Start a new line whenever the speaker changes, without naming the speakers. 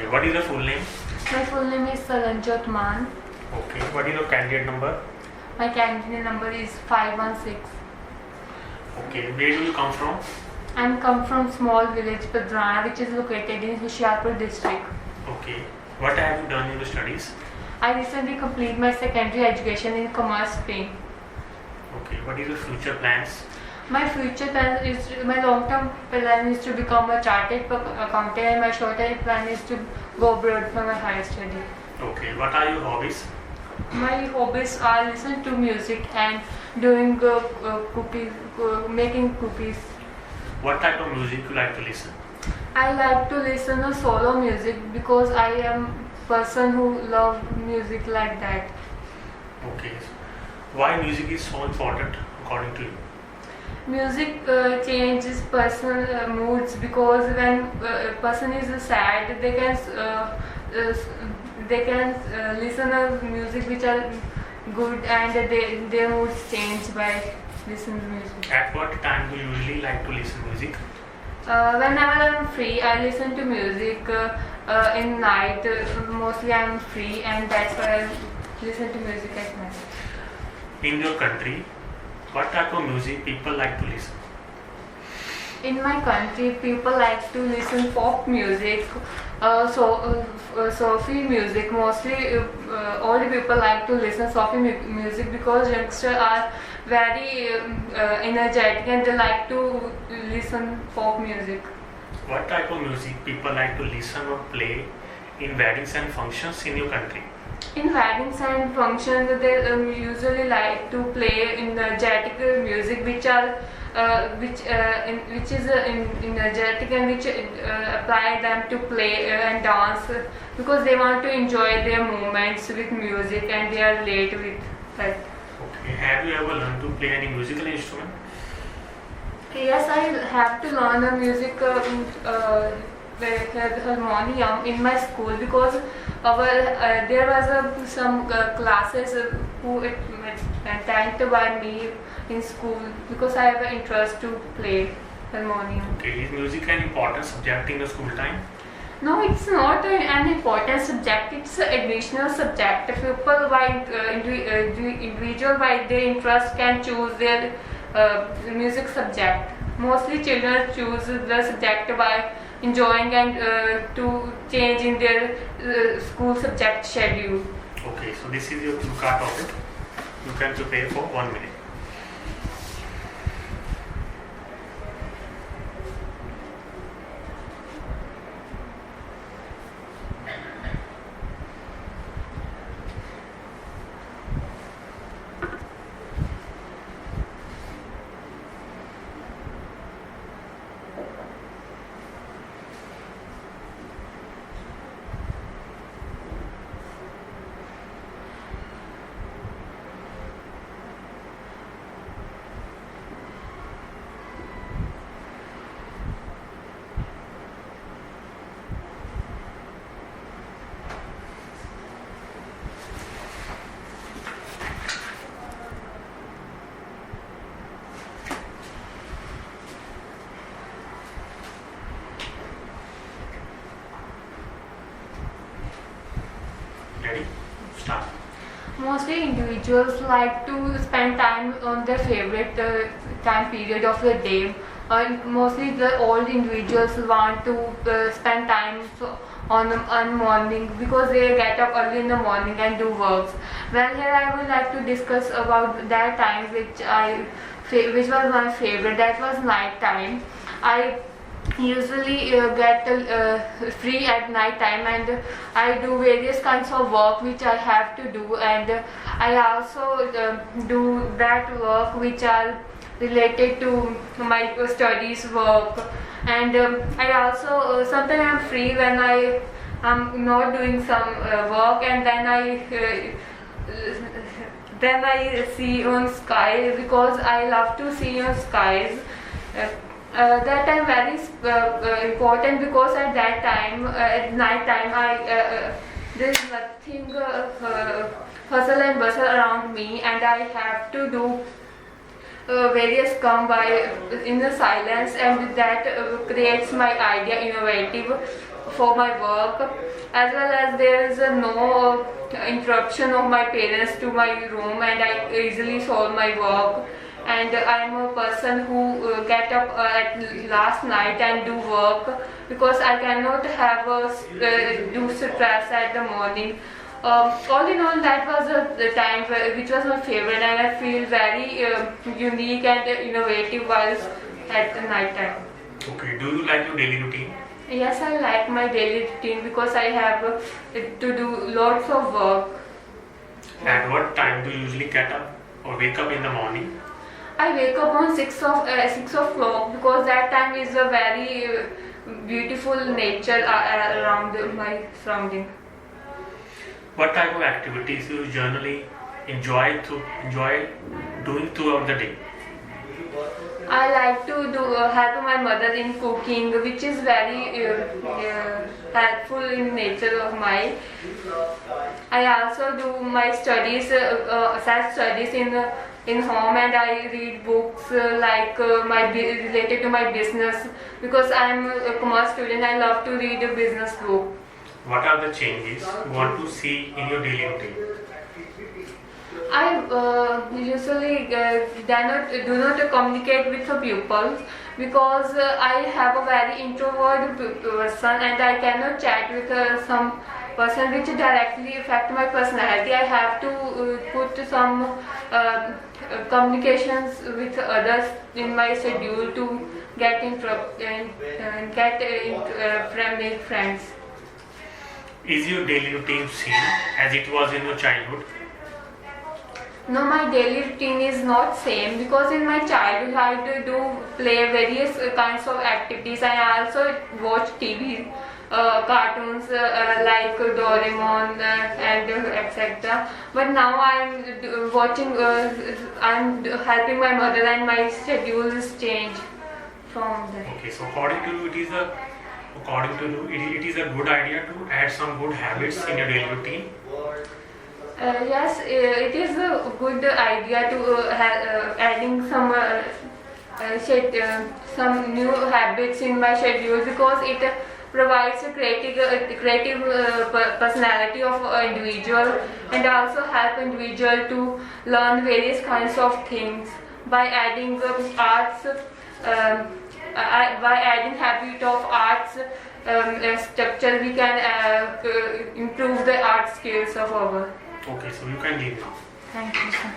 What is your full name?
My full name is Saranjot Man.
Okay. What is your candidate number?
My candidate number is 516.
Okay. Where do you come from?
I come from small village Padrana, which is located in Hoshiarpur district.
Okay. What have you done in the studies?
I recently completed my secondary education in commerce stream.
Okay. What is your future plans?
My future plan is my long-term plan is to become a chartered accountant, and my short-term plan is to go abroad for my higher study.
Okay. What are your hobbies?
My hobbies are listen to music and doing cookies, making cookies.
What type of music you like to listen?
I like to listen to solo music because I am person who love music like that.
Okay. Why music is so important according to you?
Music changes person moods because when a person is sad, they can listen to music which are good, and their moods change by listening to music.
At what time do you usually like to listen music?
Whenever I'm free, I listen to music in night. Mostly I'm free, and that's why I listen to music at night.
In your country, what type of music people like to listen?
In my country, people like to listen pop music, Sufi music. Mostly, all the people like to listen Sufi music because youngsters are very energetic and they like to listen pop music.
What type of music people like to listen or play in weddings and functions in your country?
In weddings and functions, they usually like to play energetic music, which is energetic and which apply them to play and dance because they want to enjoy their moments with music and they are late with that.
Okay. Have you ever learned to play any musical instrument?
Yes, I have to learn a music harmonium in my school because there was some classes who attended by me in school because I have an interest to play harmonium.
Okay. Is music an important subject in the school time?
No, it's not an important subject. It's an additional subject. People by individual by their interest can choose their music subject. Mostly children choose the subject by enjoying and to change in their school subject schedule.
Okay. So this is your cue card topic. You can prepare for 1 minute. Ready? Start.
Mostly individuals like to spend time on their favorite time period of the day. Mostly the old individuals want to spend time on morning because they get up early in the morning and do works. Well, here I would like to discuss about that time which was my favorite. That was night time. I usually get free at night time and I do various kinds of work which I have to do, and I also do that work which are related to my studies work, and I also sometimes I'm free when I am not doing some work, and then I see on sky because I love to see on skies. That time very important because at that time at night time there is nothing hustle and bustle around me, and I have to do various come by in the silence, and that creates my idea innovative for my work, as well as there is no interruption of my parents to my room, and I easily solve my work. And I'm a person who get up at last night and do work, because I cannot have do stress at the morning. All in all, that was the time which was my favorite, and I feel very unique and innovative while at the night time.
Okay, do you like your daily routine?
Yes, I like my daily routine because I have to do lots of work.
At what time do you usually get up or wake up in the morning?
I wake up on 6 o'clock because that time is a very beautiful nature around my surrounding.
What type of activities you generally enjoy doing throughout the day?
I like to help my mother in cooking, which is very helpful in nature of mine. I also do my studies, self studies in home, and I read books related to my business, because I'm a commerce student. I love to read a business book.
What are the changes you want to see in your daily routine?
I usually do not communicate with the pupils, because I have a very introvert person, and I cannot chat with some person which directly affect my personality. I have to put some communications with others in my schedule to get make friends.
Is your daily routine same as it was in your childhood?
No, my daily routine is not same, because in my childhood I do play various kinds of activities. I also watch TV, cartoons like Doraemon and etc. But now I'm I'm helping my mother, and my schedule is changed from that.
Okay, so according to you, it is a good idea to add some good habits in your daily routine.
Yes, it is a good idea to adding some new habits in my schedule, because it provides a creative personality of individual, and also help individual to learn various kinds of things by adding arts. By adding habit of arts structure, we can improve the art skills of our.
Okay, so you can leave now.
Thank you, sir.